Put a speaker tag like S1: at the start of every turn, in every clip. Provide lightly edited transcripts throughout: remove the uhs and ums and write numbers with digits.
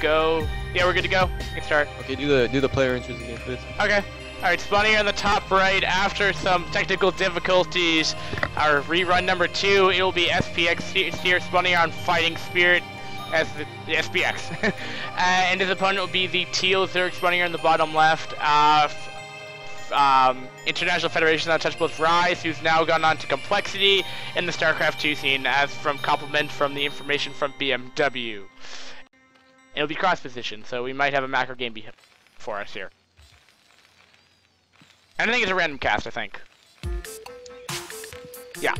S1: go. Yeah, we're good to go. We can start.
S2: Okay, do the player intros again, please.
S1: Okay. Alright, Spunny on the top right. After some technical difficulties, our rerun number 2, it will be SPX Steer Spunny on Fighting Spirit as the SPX. And his opponent will be the Teal Zerg Spunny on the bottom left. International Federation Untouchables Rise, who's now gone on to Complexity in the StarCraft 2 scene, as from compliment from the information from BMW. It'll be cross position, so we might have a macro game for us here. And I think it's a random cast, I think. Yeah.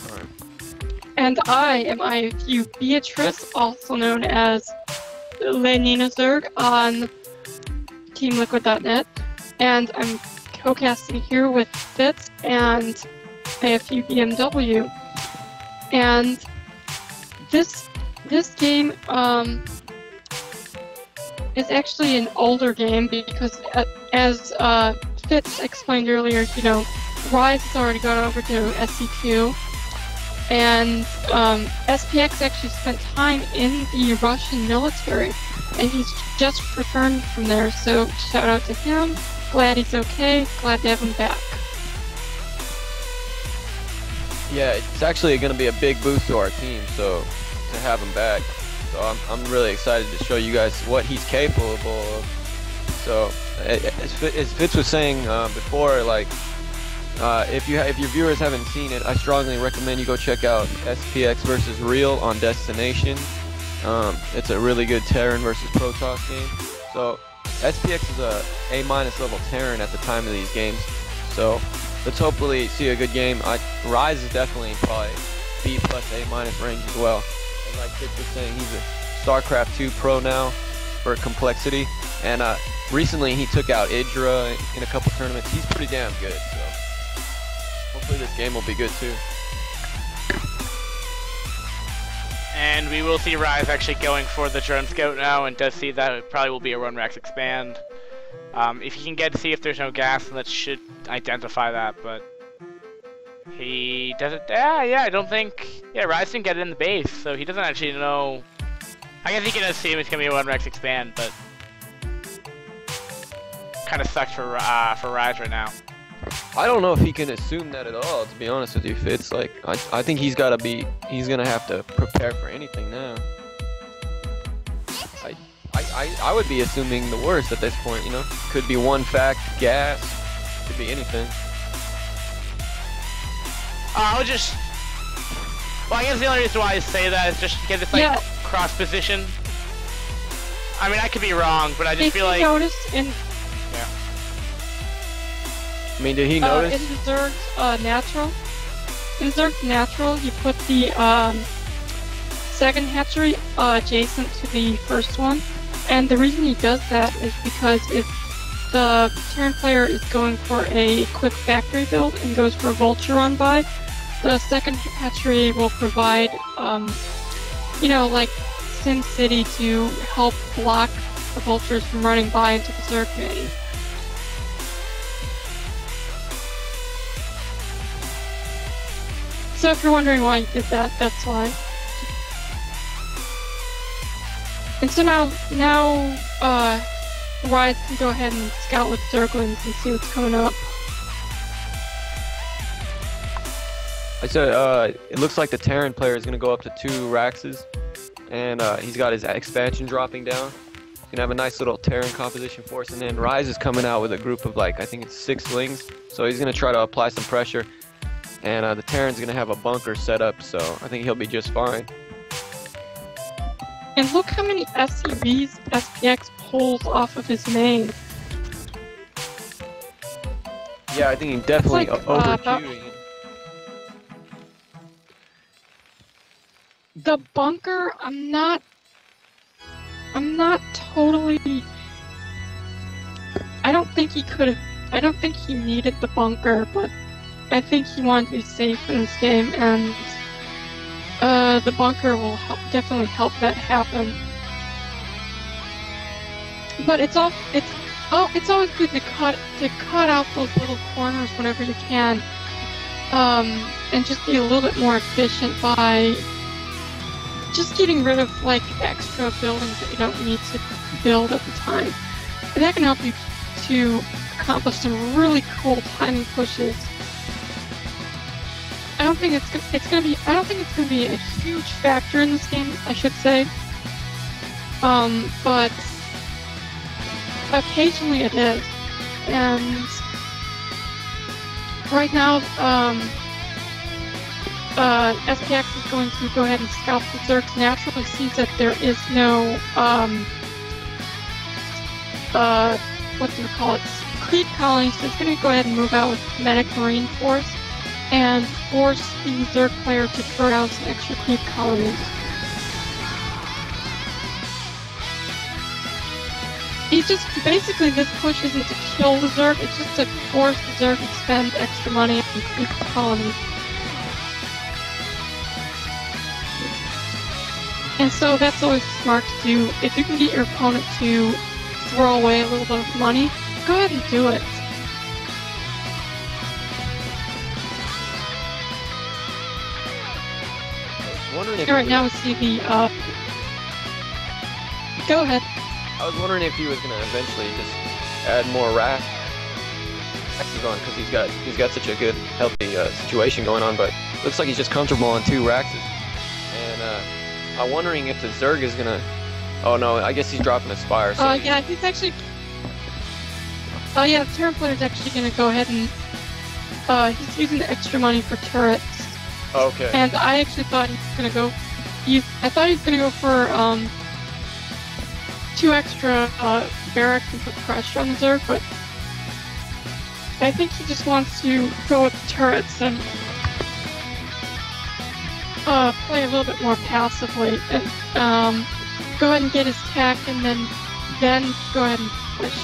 S2: Alright.
S3: And I am IFU Beatrice, also known as Lenina Zerg on TeamLiquid.net. And I'm co-casting here with Fitz and IFU BMW. And this game, is actually an older game because, as Fitz explained earlier, you know, Rise has already gone over to SC2, and SPX actually spent time in the Russian military, and he's just returned from there, so shout out to him. Glad he's okay, glad to have him back.
S2: Yeah, it's actually going to be a big boost to our team, so to have him back. So I'm really excited to show you guys what he's capable of. So as Fitz was saying before, like if your viewers haven't seen it, I strongly recommend you go check out SPX versus Real on Destination. It's a really good Terran versus Protoss game. So SPX is a A- level Terran at the time of these games. So let's hopefully see a good game. Rise is definitely probably B+ A- range as well. Like Fitz was saying, he's a StarCraft 2 pro now for Complexity, and recently he took out Idra in a couple tournaments. He's pretty damn good, so hopefully this game will be good too.
S1: And we will see Rise actually going for the Drone Scout now, and does see that it probably will be a Run Rax expand. If you can get to see if there's no gas, then that should identify that, but he doesn't. Yeah, I don't think. Yeah, Rise didn't get it in the base, so he doesn't actually know. I guess he can assume it's gonna be a One Rex expand, but kind of sucks for Rise right now.
S2: I don't know if he can assume that at all, to be honest with you, Fitz. Like, I think he's gonna have to prepare for anything now. I would be assuming the worst at this point, you know? Could be one fact, gas, could be anything.
S1: I guess the only reason why I say that is just because it's like cross position. I mean, I could be wrong, but I just feel like.
S3: Noticed in.
S1: Yeah.
S2: I mean, did he notice?
S3: In the Zerg's natural. In Zerg's natural, you put the second hatchery adjacent to the first one, and the reason he does that is because if the Terran player is going for a quick factory build and goes for a vulture run by, the second hatchery will provide, you know, like SimCity to help block the vultures from running by into the Zerg main. So if you're wondering why he did that, that's why. And so now, Rise can go ahead and scout with Zerglings and see what's coming up.
S2: I said, it looks like the Terran player is going to go up to 2 Raxes, and he's got his expansion dropping down. He's going to have a nice little Terran composition force, and then Rise is coming out with a group of, like, I think it's 6 Lings, so he's going to try to apply some pressure, and the Terran's going to have a bunker set up, so I think he'll be just fine.
S3: And look how many SCVs SPX pulls off of his main.
S2: Yeah, I think he definitely
S3: like,
S2: overqueuing.
S3: The bunker, I'm not totally. I don't think he needed the bunker, but I think he wanted to be safe in this game, and the bunker will definitely help that happen. But it's always good to cut out those little corners whenever you can, and just be a little bit more efficient by just getting rid of like extra buildings that you don't need to build at the time. And that can help you to accomplish some really cool timing pushes. I don't think it's gonna be a huge factor in this game, I should say. But occasionally it is. And right now, SPX is going to go ahead and scalp the Zergs naturally. Sees that there is no, creep colony, so it's going to go ahead and move out with Medic Marine Force and force the Zerg player to throw down some extra creep colonies. He's just, basically this push isn't to kill the Zerg, it's just to force the Zerg to spend extra money on creep colonies. And so that's always smart to do. If you can get your opponent to throw away a little bit of money, go ahead and do it. Right now we see the, go ahead.
S2: I was wondering if he was gonna eventually just add more racks on, because he's got such a good, healthy situation going on, but looks like he's just comfortable on 2 racks. And I'm wondering if the Zerg is gonna. Oh no, I guess he's dropping a Spire. So
S3: yeah, he's actually. Oh yeah, the Terran player is actually gonna go ahead and. He's using the extra money for turrets.
S2: Okay.
S3: And I actually thought he was gonna go. I thought he was gonna go for 2 extra barracks and put pressure on the Zerg, but I think he just wants to go with the turrets and play a little bit more passively and go ahead and get his tech and then go ahead and push.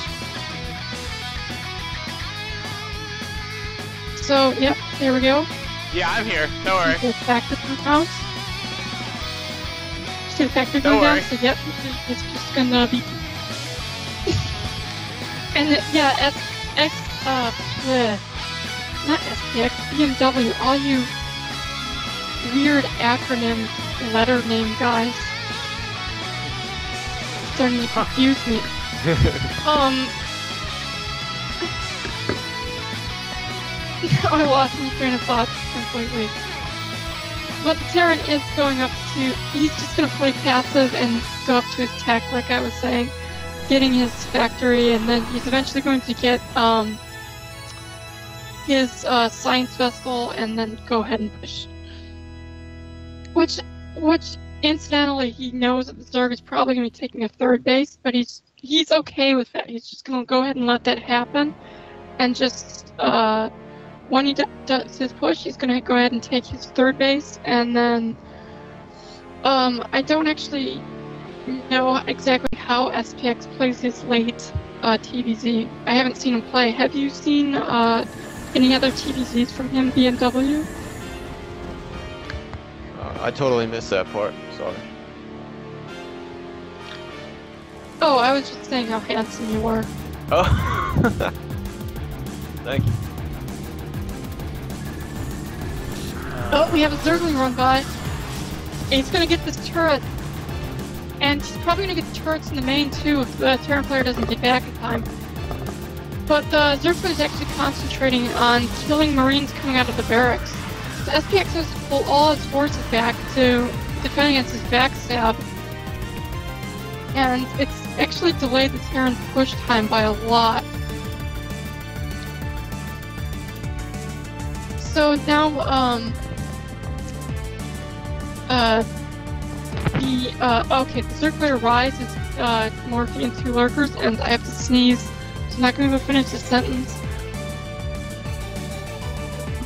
S3: So, yep, there we go.
S1: Yeah, I'm here. Don't worry.
S3: The factor down. See the factor going down? So, yep, it's just gonna be. And yeah, not SPX, BMW, all you weird acronym letter name guys starting to confuse me. I lost my train of thought completely. But the Terran is going up to, he's just going to play passive and go up to his tech, like I was saying, getting his factory, and then he's eventually going to get his science vessel, and then go ahead and push. Which incidentally, he knows that the Zerg is probably going to be taking a 3rd base, but he's okay with that. He's just going to go ahead and let that happen, and just when he does his push, he's going to go ahead and take his 3rd base, and then I don't actually know exactly how SPX plays his late TVZ. I haven't seen him play. Have you seen any other TVZs from him, BMW?
S2: I totally missed that part. Sorry.
S3: Oh, I was just saying how handsome you were.
S2: Oh. Thank you.
S3: Oh, we have a Zergling run by. And he's gonna get this turret. And he's probably gonna get the turrets in the main too if the Terran player doesn't get back in time. But the Zerg player is actually concentrating on killing Marines coming out of the barracks. So SPX has to pull all his forces back to defend against his backstab. And it's actually delayed the Terran push time by a lot. So now, okay, the Zerg player Rise is morphing into 2 lurkers, and I have to sneeze, so I'm not going to finish the sentence.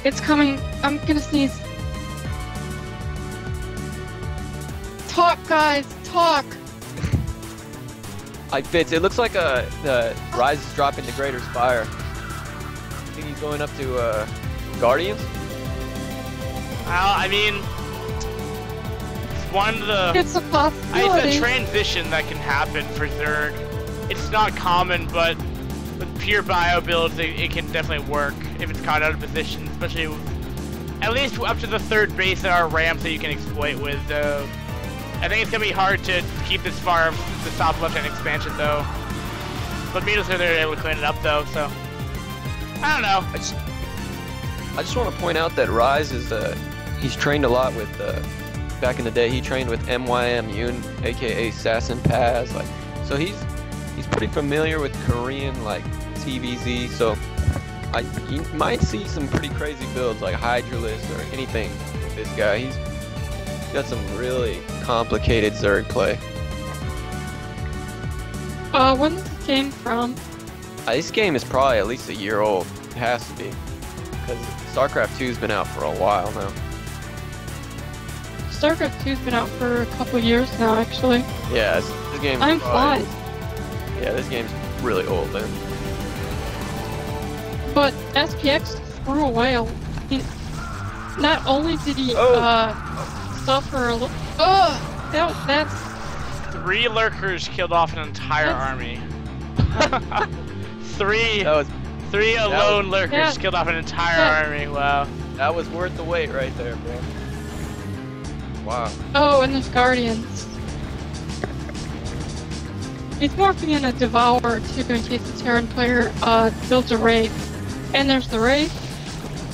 S3: It's coming. I'm gonna sneeze. Talk, guys, talk!
S2: It looks like the Rise is dropping the Greater Spire. I think he's going up to Guardians?
S1: Well, I mean, it's one of the...
S3: It's a possibility.
S1: It's a transition that can happen for Zerg. It's not common, but with pure bio builds, it can definitely work if it's caught out of position, especially with, at least up to the 3rd base there are ramps that you can exploit with, I think it's gonna be hard to keep this farm, the south left-hand expansion though. But Meadows are there able to clean it up though, so I don't know.
S2: I just want to point out that Rise is he's trained a lot with back in the day he trained with MYM Yoon, aka Assassin Paz, like so he's pretty familiar with Korean like TVZ, so you might see some pretty crazy builds like Hydralisk or anything with this guy. He's got some really complicated Zerg play.
S3: When did this game from?
S2: This game is probably at least a year old. It has to be. Because StarCraft 2's been out for a while now.
S3: StarCraft 2's been out for a couple years now, actually.
S2: Yeah, this game.
S3: Time flies.
S2: Yeah, this game's really old then.
S3: But SPX threw away not only did he suffer a little. That's
S1: 3 lurkers killed off an entire army. Three alone lurkers killed off an entire army. Wow.
S2: That was worth the wait right there, bro. Wow.
S3: Oh, and there's Guardians. He's morphing in a Devourer too in case the Terran player builds a Wraith. And there's the Wraith.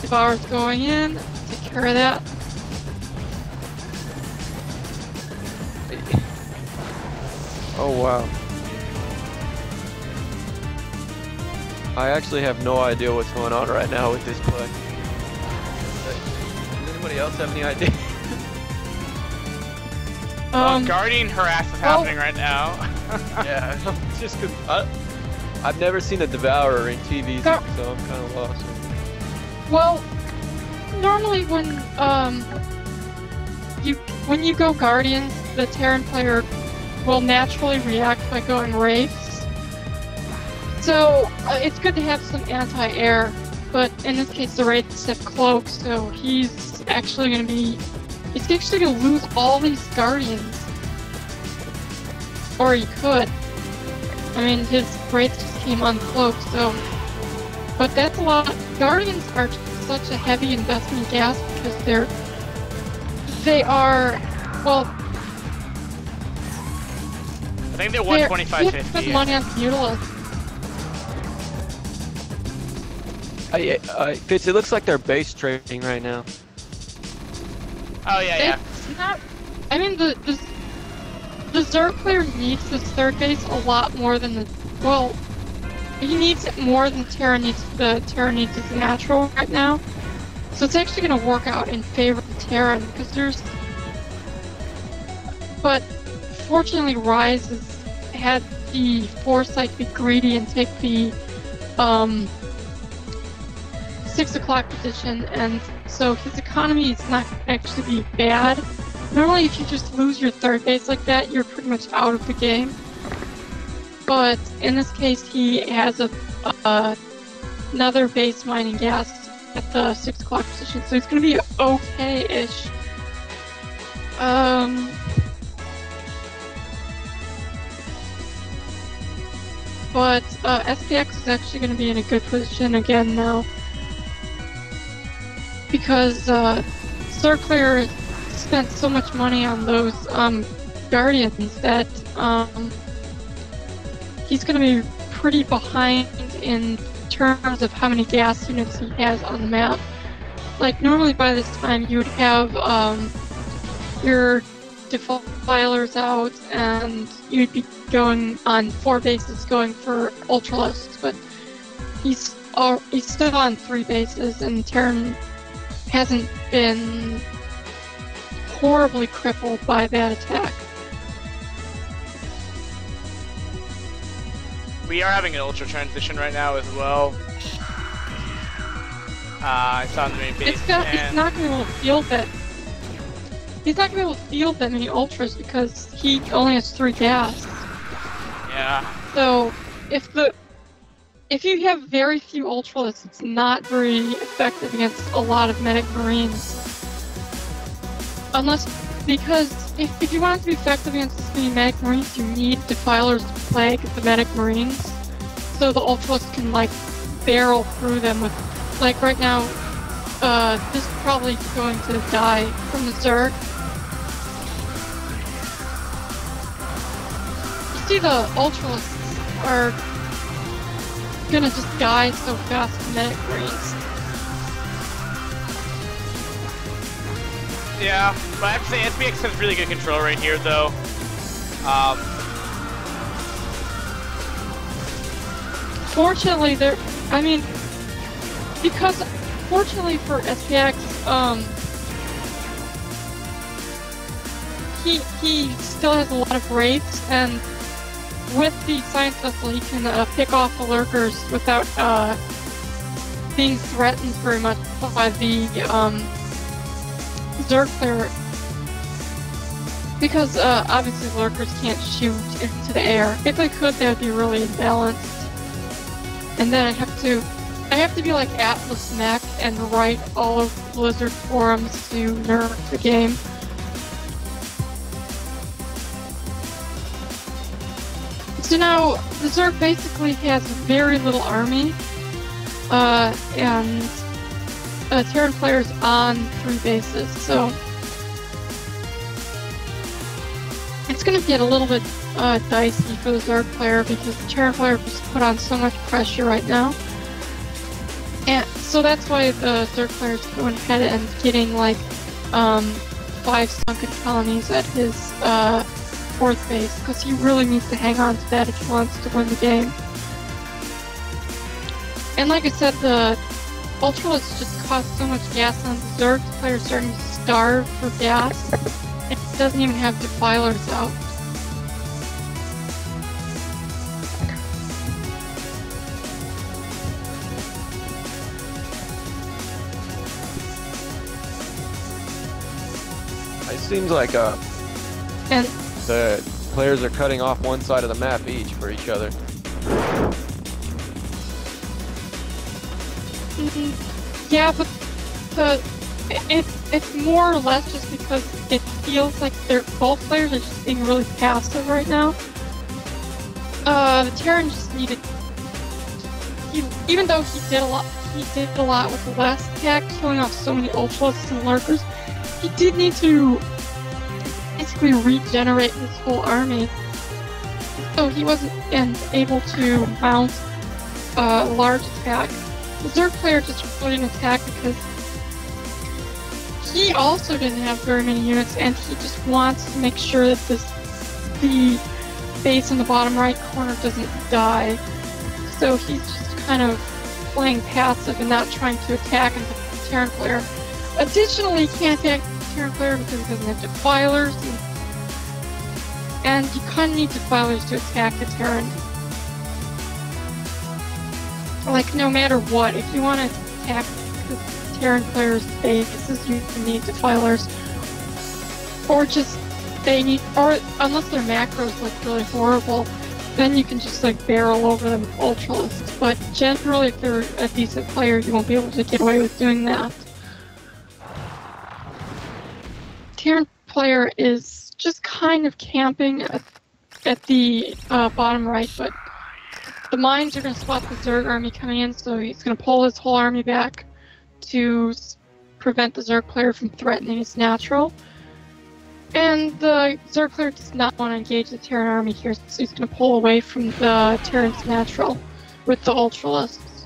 S3: Devourer's going in. Take care of that.
S2: Oh wow. I actually have no idea what's going on right now with this play. Does anybody else have any idea?
S1: Guardian harass is happening right now.
S2: Yeah, just cause I've never seen a Devourer in TV, so I'm kind of lost.
S3: Well, normally when you go Guardians, the Terran player will naturally react by going Wraiths. So it's good to have some anti-air, but in this case the Wraiths have cloaks, so he's actually gonna lose all these Guardians. Or he could. I mean, his Wraiths just came uncloaked, so. But that's a lot. Guardians are such a heavy investment in gas because they are, well.
S1: I think they're 125.50.
S3: Spend money on Mutalisk.
S2: Fitz, it looks like they're base trading right now.
S1: Oh yeah.
S3: It's not. I mean, the Zerg player needs this third base a lot more than he needs it more than Terra needs. The Terra needs his natural right now. So it's actually going to work out in favor of Terran because but fortunately, Rise has had the foresight to be greedy and take the 6 o'clock position, and so his economy is not actually be bad. Normally, if you just lose your third base like that, you're pretty much out of the game. But in this case, he has another base mining gas at the 6 o'clock position, so it's going to be okay-ish. But SPX is actually going to be in a good position again now. Because Zerg player spent so much money on those Guardians that he's going to be pretty behind in terms of how many gas units he has on the map. Like, normally by this time you would have your defilers out and you'd be going on 4 bases going for Ultralisks, but he's still on 3 bases, and Terran hasn't been horribly crippled by that attack.
S1: We are having an ultra transition right now as well. I saw the main base.
S3: He's not going to be able to field that. He's not going to be able to field that many ultras because he only has 3 gas.
S1: Yeah.
S3: So if you have very few Ultralisks, it's not very effective against a lot of Medic Marines. Because if you want it to be effective against this many Medic Marines, you need Defilers to plague the Medic Marines, so the Ultralisks can, like, barrel through them with, like, right now, this is probably going to die from the Zerg. see the Ultralists are gonna just die so fast in medic greens.
S1: Yeah, but I have to say SPX has really good control right here, though.
S3: Fortunately, I mean, because fortunately for SPX, he still has a lot of wraiths, and with the science vessel, he can pick off the lurkers without being threatened very much by the Zerg player. Because obviously lurkers can't shoot into the air. If they could, that would be really imbalanced. And then I have to be like Atlas Mech and write all of Blizzard forums to nerf the game. So now, the Zerg basically has very little army, and Terran players on 3 bases, so it's gonna get a little bit dicey for the Zerg player because the Terran player just put on so much pressure right now. And so that's why the Zerg player is going ahead and getting like 5 sunken colonies at his 4th base, because he really needs to hang on to that if he wants to win the game. And like I said, the Ultralists just cost so much gas on the Zerg, the player's starting to starve for gas, and it doesn't even have defilers out.
S2: It seems like
S3: And
S2: the players are cutting off one side of the map each for each other.
S3: yeah, but it's more or less just because it feels like both players are just being really passive right now. The Terran just needed, even though he did a lot with the last attack, killing off so many Ultralists and Lurkers, he did need to basically regenerate his whole army. So he wasn't able to mount a large attack. The Zerg player just really didn't attack because he also didn't have very many units, and he just wants to make sure that the base in the bottom right corner doesn't die. So he's just kind of playing passive and not trying to attack the Terran player. Additionally, he can't attack the Terran player because he doesn't have defilers, and you kind of need defilers to attack the Terran. Like, no matter what, if you want to attack the Terran player's bases, you need defilers. Or just, unless their macros look really horrible, then you can just, like, barrel over them with Ultralists. But generally, if they're a decent player, you won't be able to get away with doing that. Terran player is just kind of camping at the bottom right, but the mines are going to spot the Zerg army coming in, so he's going to pull his whole army back to prevent the Zerg player from threatening his natural. And the Zerg player does not want to engage the Terran army here, so he's going to pull away from the Terran's natural with the Ultralists.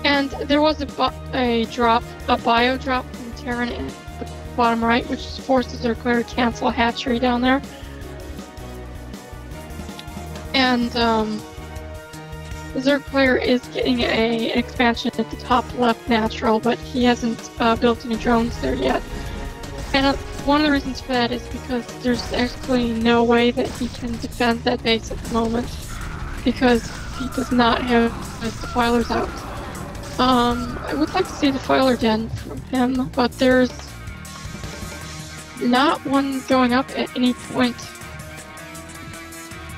S3: And there was a bio drop from Terran in the bottom right, which forces Zerg player to cancel a hatchery down there. And the Zerg player is getting an expansion at the top left natural, but he hasn't built any drones there yet. And one of the reasons for that is because there's actually no way that he can defend that base at the moment, because he does not have his defilers out. I would like to see a defiler den from him, but there's not one going up at any point.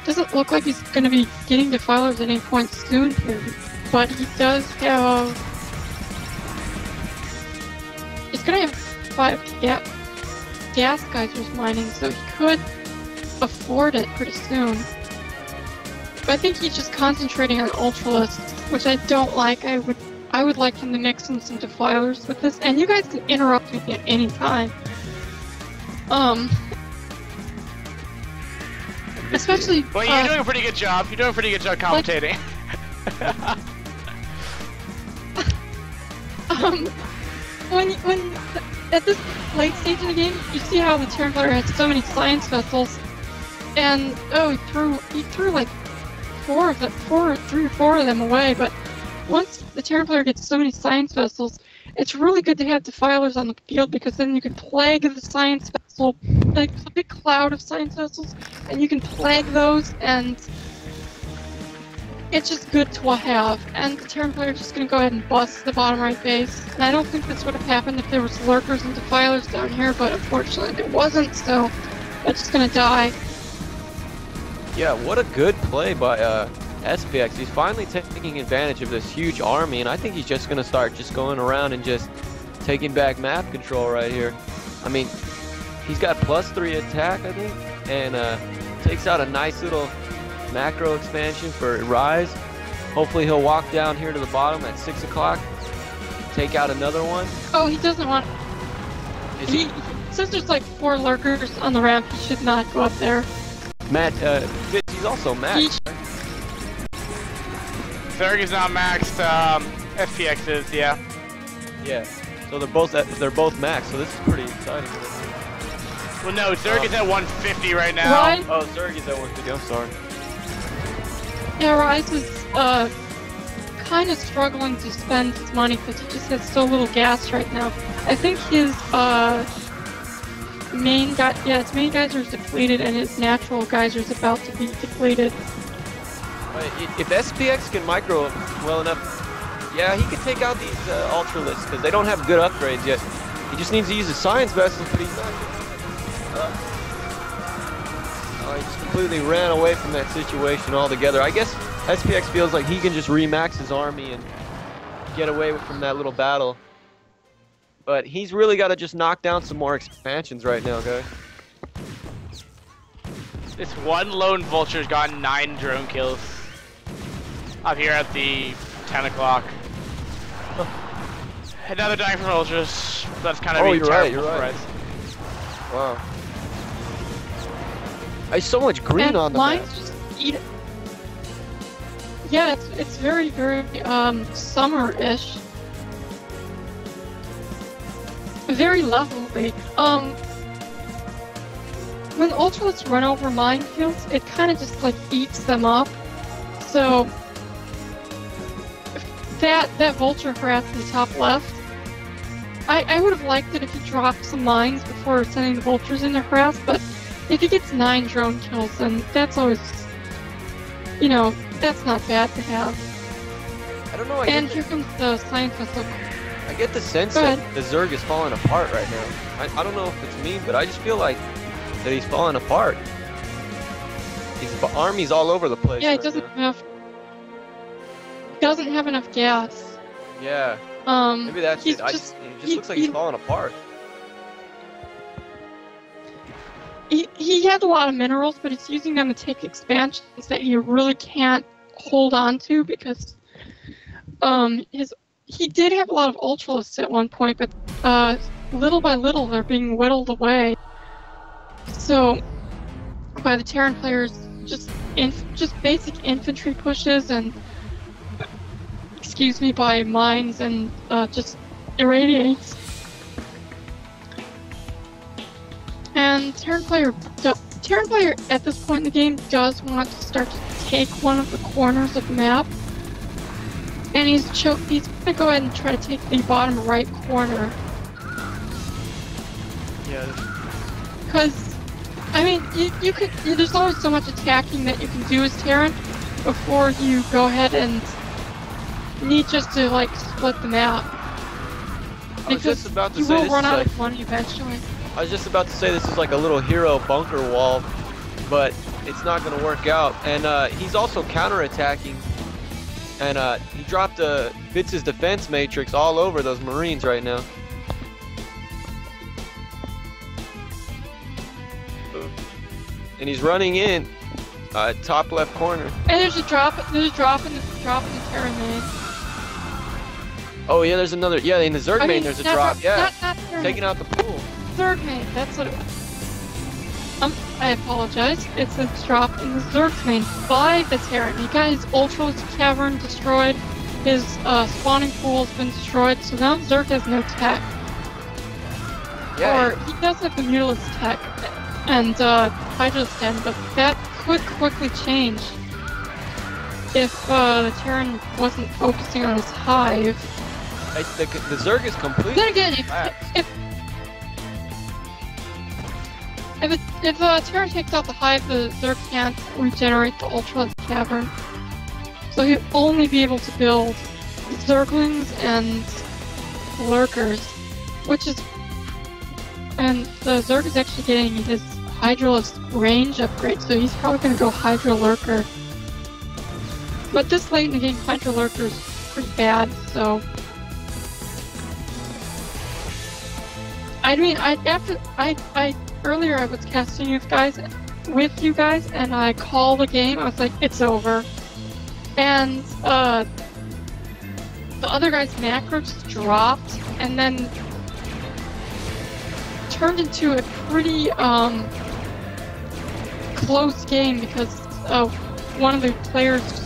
S3: Doesn't look like he's going to be getting defilers at any point soon here, but he does have... He's going to have 5 gas geysers mining, so he could afford it pretty soon. But I think he's just concentrating on Ultralists, which I don't like. I would like him to mix in some defilers with this, and you guys can interrupt me at any time. Especially.
S1: Well, you're doing a pretty good job. You're doing a pretty good job commentating.
S3: When at this late stage in the game, you see how the Terran player had so many science vessels, and he threw like three or four of them away. But once the Terran player gets so many science vessels, it's really good to have defilers on the field, because then you can plague the science vessel, like a big cloud of science vessels, and you can plague those, and it's just good to have. And the Terran player is just going to go ahead and bust the bottom right base. And I don't think this would have happened if there was lurkers and defilers down here, but unfortunately there wasn't, so that's just going to die.
S2: Yeah, what a good play by SPX. He's finally taking advantage of this huge army, and I think he's just going to start just going around and just taking back map control right here. I mean, he's got +3 attack, I think, and takes out a nice little macro expansion for Rise. Hopefully he'll walk down here to the bottom at 6 o'clock, take out another one.
S3: Oh, he doesn't want... Since there's like 4 lurkers on the ramp, he should not go up there.
S2: Matt, he's also maxed.
S1: Zerg is not maxed, SPX is, yeah.
S2: Yeah, so they're both maxed, so this is pretty exciting.
S1: Well, no, Zerg is at 150 right now.
S3: Rise?
S2: Oh, Zerg is at 150, I'm sorry.
S3: Yeah, Rise is kind of struggling to spend his money because he just has so little gas right now. I think his main geyser is depleted, and his natural geyser is about to be depleted.
S2: If SPX can micro well enough, yeah, he can take out these Ultralists, because they don't have good upgrades yet. He just needs to use the Science Vessels, but he's not. He just completely ran away from that situation altogether. I guess SPX feels like he can just remax his army and get away from that little battle. But he's really got to just knock down some more expansions right now, guys.
S1: This one lone vulture's gotten 9 drone kills up here at the 10 o'clock. Another dying from vultures. That's kind of
S2: you're right. Wow. There's so much green
S3: and
S2: on the map.
S3: just eat it. Yeah, it's very, very summer-ish. Very lovely. When Ultralists run over minefields, it kind of just like eats them up. So that vulture harass in the top left, I would have liked it if he dropped some mines before sending the vultures in to harass, but if he gets 9 drone kills, then that's always, you know, that's not bad to have.
S2: I don't know.
S3: And here comes the science vessel.
S2: I get the sense that the Zerg is falling apart right now. I don't know if it's me, but I just feel like that he's falling apart. His army's all over the place.
S3: Yeah, he
S2: right
S3: doesn't have enough gas.
S2: Yeah. Maybe that's it. It just looks like he's falling apart.
S3: He has a lot of minerals, but he's using them to take expansions that he really can't hold on to, because he did have a lot of Ultralists at one point, but little by little they're being whittled away. So by the Terran players, just basic infantry pushes and by mines and just irradiates. And Terran player at this point in the game does want to start to take one of the corners of the map, and he's gonna go ahead and try to take the bottom right corner.
S2: Yeah.
S3: Because, I mean, there's always so much attacking that you can do as Terran before you go ahead and need just to like split the map. Because you will run out of money eventually.
S2: I was just about to say this is like a little hero bunker wall, but it's not going to work out. And he's also counterattacking, and he dropped Bits' defense matrix all over those Marines right now. And he's running in top left corner.
S3: And there's a drop in the Terran main.
S2: Oh yeah, there's another. Yeah, in the Zerg main there's a drop. Yeah,
S3: not
S2: taking out the pool.
S3: Zerg main, that's what it was. I apologize. It's a drop in the Zerg's main by the Terran. He got his Ultra's cavern destroyed. His spawning pool has been destroyed, so now Zerg has no tech.
S2: Yeah.
S3: Or he does have the Mutalisk tech and Hydra's den, but that could quickly change if the Terran wasn't focusing on his hive.
S2: The Zerg is completely.
S3: Then again, if Terran takes out the hive, the Zerg can't regenerate the Ultra's cavern. So he'll only be able to build Zerglings and Lurkers, which is... And the Zerg is actually getting his Hydralisk range upgrade, so he's probably going to go Hydra Lurker. But this late in the game, Hydra Lurker is pretty bad, so... I mean, earlier I was casting with you guys, and I called the game, I was like, it's over. And, the other guy's macro just dropped, and then turned into a pretty, close game because, one of the players'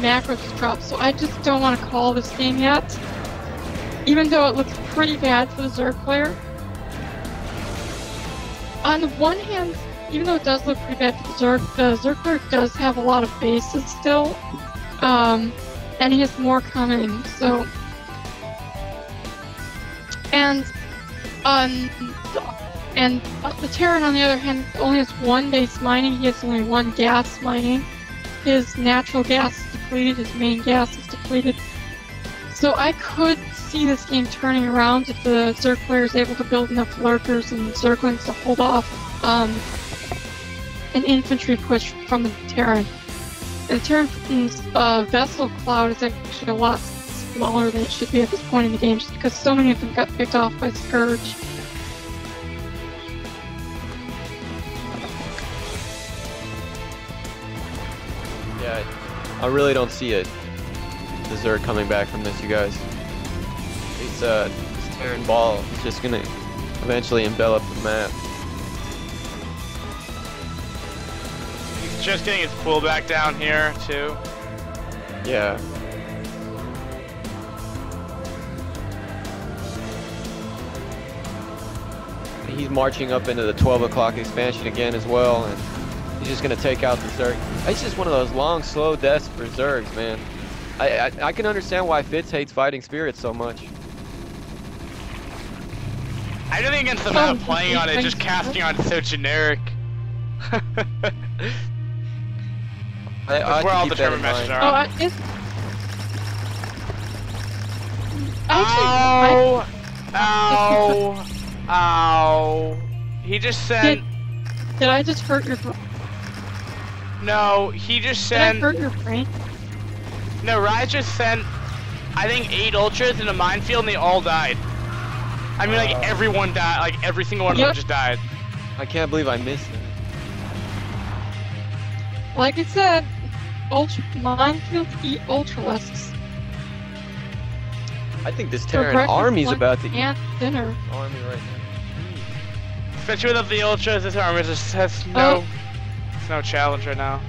S3: macro just dropped, so I just don't want to call this game yet. Even though it looks pretty bad for the Zerg player. On the one hand, even though it does look pretty bad for the Zerg player does have a lot of bases still. And he has more coming, so... And the Terran, on the other hand, only has one base mining, he has only one gas mining. His natural gas is depleted, his main gas is depleted. So I could see this game turning around if the Zerg player is able to build enough Lurkers and Zerglings to hold off an infantry push from the Terran. And the Terran's vessel cloud is actually a lot smaller than it should be at this point in the game, just because so many of them got picked off by Scourge.
S2: Yeah, I really don't see it. The Zerg coming back from this, you guys. This Terran ball is just gonna eventually envelop the map.
S1: He's just getting his pool back down here, too.
S2: Yeah. He's marching up into the 12 o'clock expansion again as well, and he's just gonna take out the Zerg. It's just one of those long, slow deaths for Zergs, man. I can understand why Fitz hates fighting spirits so much.
S1: I don't think against the amount of playing on it, just casting on it's so generic. That's where all the German matches are. Ow! Ow! Ow! He just sent...
S3: Did I just hurt your...
S1: No, he just sent...
S3: Did I hurt your brain?
S1: No, Rise just sent, I think, 8 Ultras in a minefield and they all died. I mean, like, everyone died, like, every single one of them just died.
S2: I can't believe I missed that.
S3: Like I said, minefields eat Ultralisks.
S2: I think this Terran army's about to eat
S3: dinner.
S2: army right now.
S1: Especially without the Ultras, this army just has no challenge right now.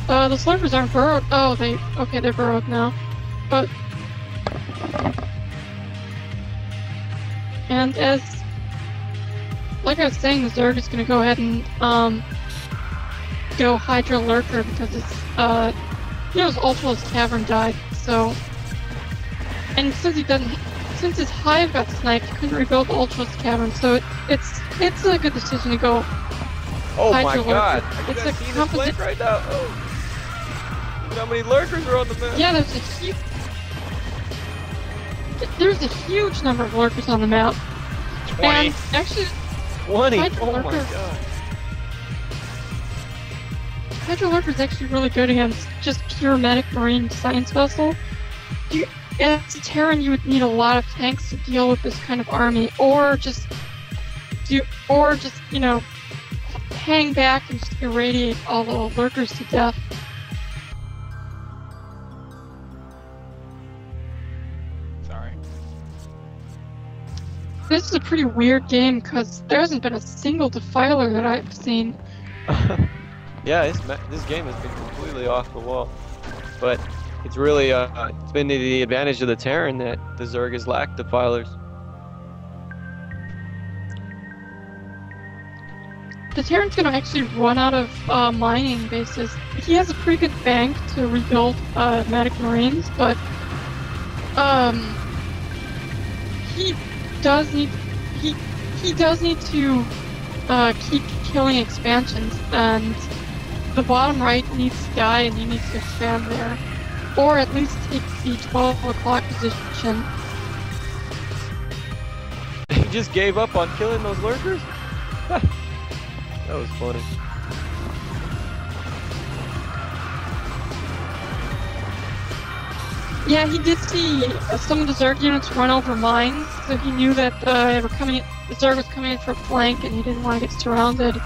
S3: The Slurpers aren't burrowed. Oh, they're burrowed now. But... And like I was saying, the Zerg is gonna go ahead and, go Hydra Lurker because it's, his Ultra's Cavern died, so... And since his Hive got sniped, he couldn't rebuild the Ultra's Cavern, so it's a good decision to go
S2: Oh
S3: Hydra
S2: my god!
S3: Lurker.
S2: It's a composite right now. Oh. Look how many Lurkers are on the map.
S3: Yeah, there's a huge number of Lurkers on the map.
S1: 20.
S3: And actually,
S2: 20.
S3: Hydra
S2: Oh my
S3: Lurker.
S2: god.
S3: Hydra Lurker is actually really good against just pure medic marine science vessel. As a Terran, you would need a lot of tanks to deal with this kind of army, or just hang back and just irradiate all the Lurkers to death.
S1: Sorry.
S3: This is a pretty weird game because there hasn't been a single defiler that I've seen.
S2: Yeah, this game has been completely off the wall, but it's really it's been to the advantage of the Terran that the Zerg has lacked defilers.
S3: The Terran's gonna actually run out of mining bases. He has a pretty good bank to rebuild Medic Marines, but he does need to keep killing expansions, and the bottom right needs to die, and he needs to expand there, or at least take the 12 o'clock position.
S2: He just gave up on killing those lurkers? That was funny.
S3: Yeah, he did see some of the Zerg units run over mines, so he knew that the Zerg was coming in for a flank, and he didn't want to get surrounded.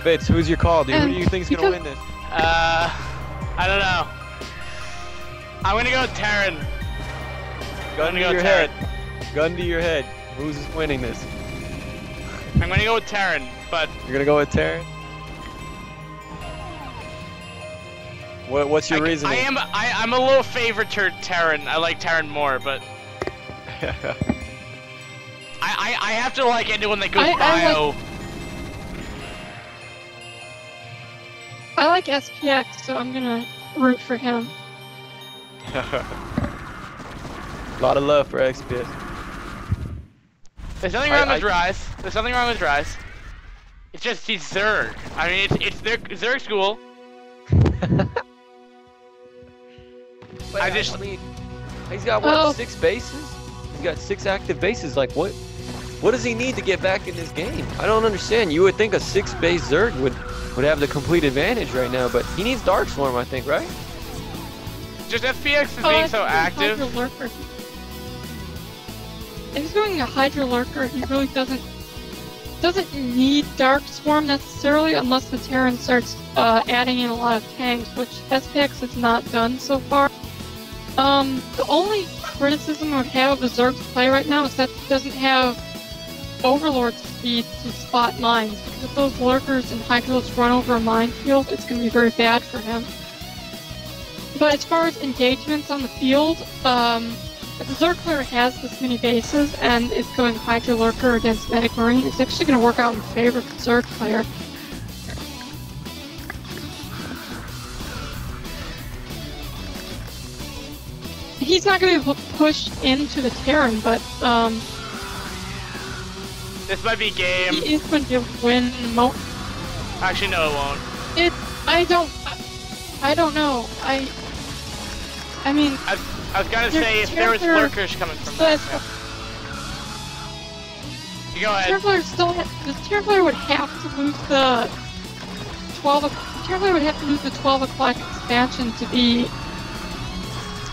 S2: Fitz, who's your call, dude? Who do you think's gonna win this?
S1: I don't know. I'm gonna go with Terran.
S2: Gun to your head. Gun to your head. Who's winning this?
S1: I'm gonna go with Terran, but...
S2: You're gonna go with Terran? What's your reasoning?
S1: I'm a little favorite to Terran. I like Terran more, but... I have to like anyone that goes bio.
S3: I like SPX, so I'm gonna root for him.
S2: A lot of love for XPS.
S1: There's nothing wrong with Rise. There's nothing wrong with Rise. It's just he's Zerg. I mean, it's their Zerg school.
S2: I mean, he's got what, 6 bases? He's got 6 active bases. Like what does he need to get back in this game? I don't understand. You would think a 6 base Zerg would have the complete advantage right now, but he needs Darkstorm, I think, right?
S1: Just FPX is being so active.
S3: If he's going a Hydra Lurker, he really doesn't need Darkstorm necessarily, unless the Terran starts adding in a lot of tanks, which SPX has not done so far. The only criticism I would have of the Zerg's play right now is that he doesn't have Overlord speed to spot mines, because if those Lurkers and Hydras run over a minefield, it's going to be very bad for him. But as far as engagements on the field, if the Zerg player has this many bases and is going Hydra Lurker against Medic Marine, it's actually going to work out in favor of the Zerg player. He's not going to be able to push into the Terran, but
S1: this might be game.
S3: He is going to be able to win.
S1: Actually, no, it won't.
S3: I don't know. I mean,
S1: I was gonna say if there was lurkers coming from that. Yeah. You go ahead.
S3: The Terran player would have to lose the 12. The Terran player would have to lose the 12 o'clock expansion to be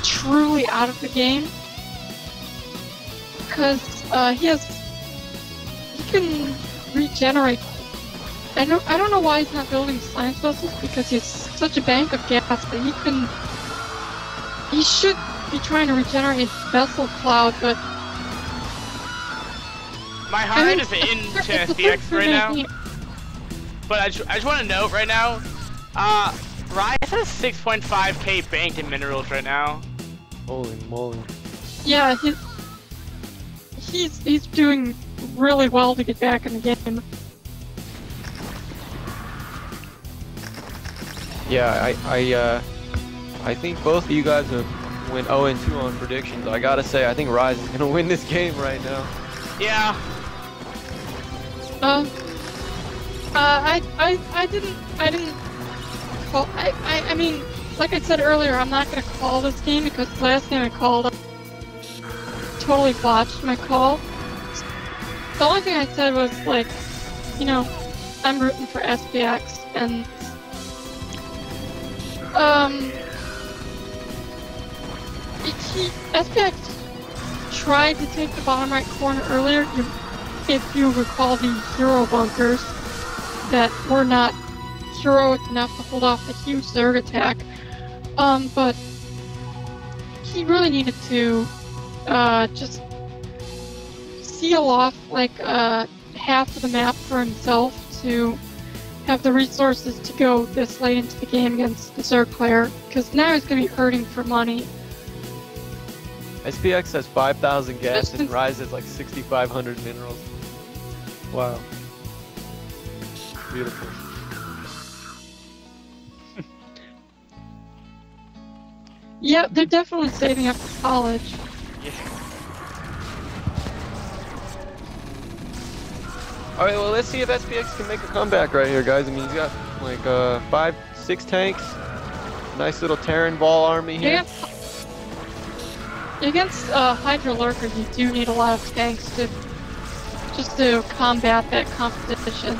S3: truly out of the game, because he can regenerate. I don't know why he's not building science vessels, because he's such a bank of gas, but he should be trying to regenerate vessel cloud, but
S1: my heart is into SPX right now. But I just want to note right now, Rise has 6.5k banked in minerals right now.
S2: Holy moly.
S3: Yeah, he's doing really well to get back in the game.
S2: Yeah, I think both of you guys have went 0-2 on predictions. I gotta say, I think Rise is gonna win this game right now.
S1: Yeah.
S3: I didn't call. I mean, like I said earlier, I'm not gonna call this game because the last game I called, totally botched my call. The only thing I said was like, you know, I'm rooting for SPX, and SPX tried to take the bottom right corner earlier. If you recall the hero bunkers that were not heroic enough to hold off the huge Zerg attack. But he really needed to just seal off like half of the map for himself to have the resources to go this late into the game against the Zerg player, because now he's going to be hurting for money.
S2: SPX has 5,000 gas and Rise has like 6,500 minerals. Wow. Beautiful.
S3: Yeah, they're definitely saving up for college.
S1: Yeah.
S2: Alright, well, let's see if SPX can make a comeback right here, guys. I mean, he's got like 5-6 tanks. Nice little Terran ball army here.
S3: Against Hydra Lurker, you do need a lot of tanks just to combat that competition.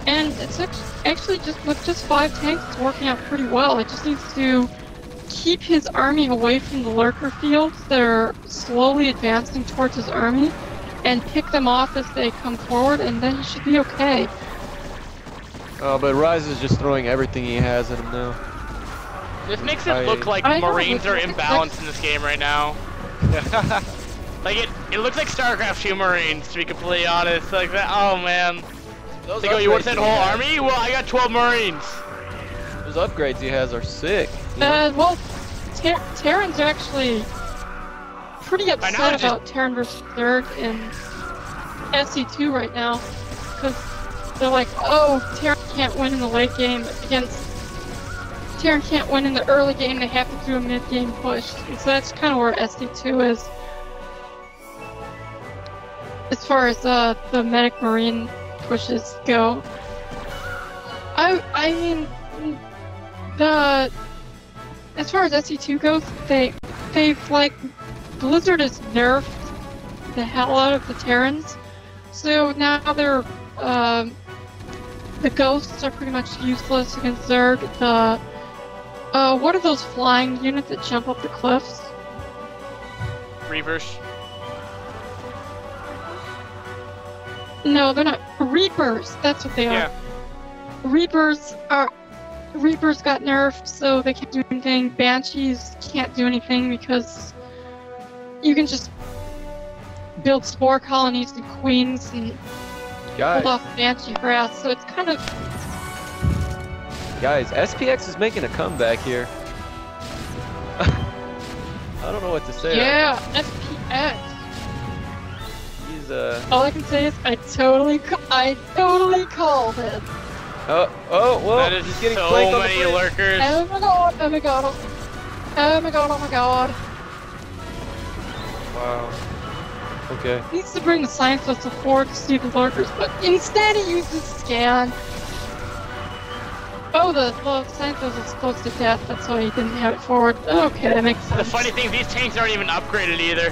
S3: And it's actually just with just 5 tanks, it's working out pretty well. It just needs to keep his army away from the Lurker fields that are slowly advancing towards his army, and pick them off as they come forward, and then he should be okay.
S2: Oh, but Rise is just throwing everything he has at him now.
S1: This makes it look like Marines are imbalanced in this game right now. Like it looks like StarCraft 2 Marines, to be completely honest. Like that. Oh man. They go, you want that whole army? Well, I got 12 Marines.
S2: Those upgrades he has are sick.
S3: Well, Terrans are actually pretty upset about Terran vs. Zerg in SC2 right now, because they're like, oh, Terran can't win in the late game Terran can't win in the early game, they have to do a mid-game push. And so that's kind of where SC2 is. As far as the Medic Marine pushes go. I mean, as far as SC2 goes, they've like, Blizzard has nerfed the hell out of the Terrans, so now they're, the Ghosts are pretty much useless against Zerg. What are those flying units that jump up the cliffs?
S1: Reavers.
S3: No, they're not. Reapers, that's what they are.
S1: Yeah.
S3: Reapers got nerfed, so they can't do anything. Banshees can't do anything because you can just build spore colonies and queens and hold off Banshee grass, so it's kind of...
S2: Guys, SPX is making a comeback here. I don't know what to say.
S3: Yeah, SPX.
S2: He's
S3: All I can say is I totally called it.
S2: Whoa!
S1: That is
S2: he's getting
S1: so
S2: flanked on the
S1: many
S2: bridge.
S1: lurkers.
S3: Oh my god! Oh my god! Oh my god! Oh my god!
S2: Wow. Okay.
S3: He needs to bring the science vessel forward to see the lurkers, but instead he uses scan. Oh, the science vessel's close to death. That's why he didn't have it forward. Okay, that makes sense.
S1: The funny thing, these tanks aren't even upgraded either.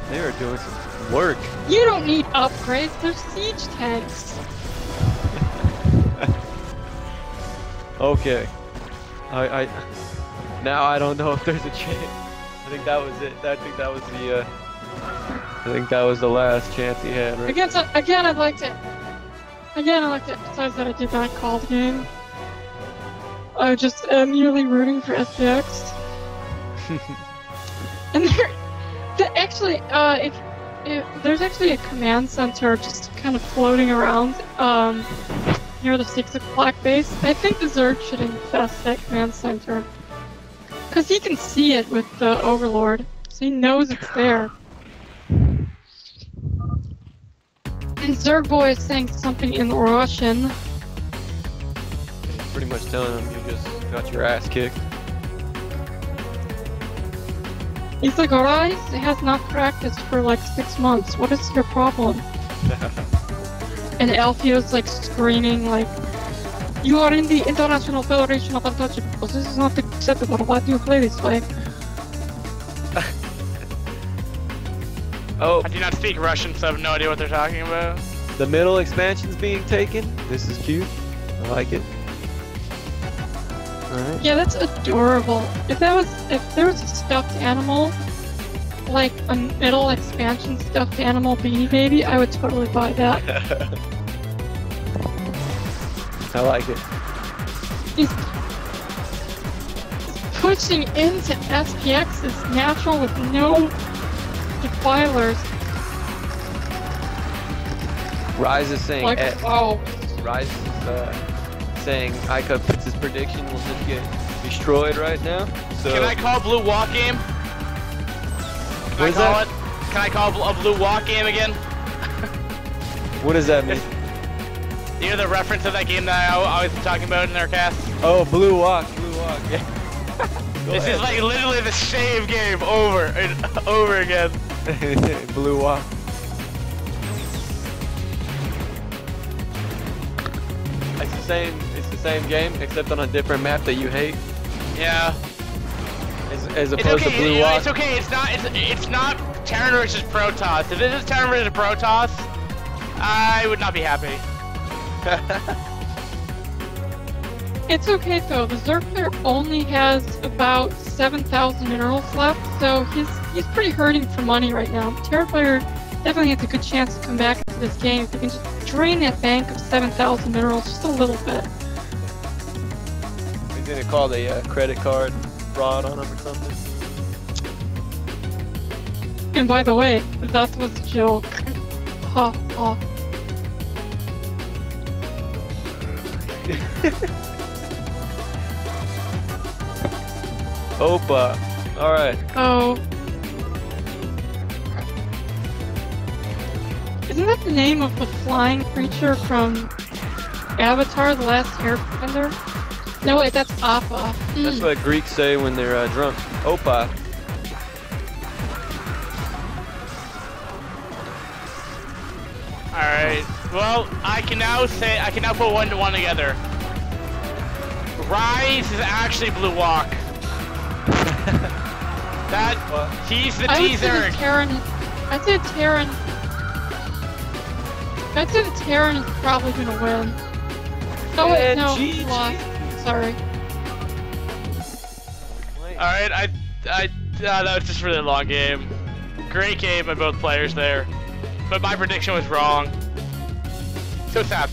S2: They are doing some work.
S3: You don't need upgrades. They're siege tanks.
S2: Okay. Now I don't know if there's a chance. I think that was it. I think that was the last chance he had, right?
S3: Again, I'd like to emphasize that I did not call the game. I just am merely rooting for SPX. And there's actually a command center just kind of floating around near the 6 o'clock base. I think the Zerg should infest that command center, because he can see it with the Overlord, so he knows it's there. And Zerg Boy is saying something in Russian.
S2: He's pretty much telling him you just got your ass kicked.
S3: He's like, alright, it has not practiced for like 6 months. What is your problem? And Alfio's like screaming like, you are in the International Federation of Untouchables. This is not acceptable. Why do you play this way?
S2: Oh,
S1: I do not speak Russian, so I have no idea what they're talking about.
S2: the middle expansion's being taken. This is cute. I like it. Alright.
S3: Yeah, that's adorable. If there was a stuffed animal like a middle expansion stuffed animal Beanie Baby, I would totally buy that.
S2: I like it.
S3: He's pushing into SPX is natural with no defilers.
S2: Rise is saying,
S3: Like, oh,
S2: Rise is saying Ica puts his prediction will just get destroyed right now. So
S1: Can I call Blue Walk game?
S2: What is that?
S1: Can I call a Blue Walk game again?
S2: What does that mean?
S1: You know the reference of that game that I was talking about in our cast?
S2: Oh, Blue Walk, yeah.
S1: This is like literally the same game over and over again.
S2: Blue Walk. It's the same game, except on a different map that you hate.
S1: Yeah.
S2: As opposed to Blue Walk.
S1: It's okay. It's not Terran versus Protoss. If this is Terran versus Protoss, I would not be happy.
S3: it's okay though. The Zerg player only has about 7,000 minerals left, so he's pretty hurting for money right now. The Terran player definitely has a good chance to come back into this game if he can just drain that bank of 7,000 minerals just a little bit.
S2: He's gonna call the credit card fraud on him or something.
S3: And by the way, that was a joke. Ha ha.
S2: Opa. Alright.
S3: Oh. Isn't that the name of the flying creature from Avatar: The Last Airbender? No, wait, that's Appa.
S2: That's what Greeks say when they're drunk. Opa.
S1: Alright. Well, I can now put one to one together. Rise is actually Blue Walk. He's the T-Zerg.
S3: I'd say the Terran is probably gonna win. Oh wait, no, he lost. Sorry.
S1: Alright, that was just a really long game. Great game by both players there. But my prediction was wrong. So sad.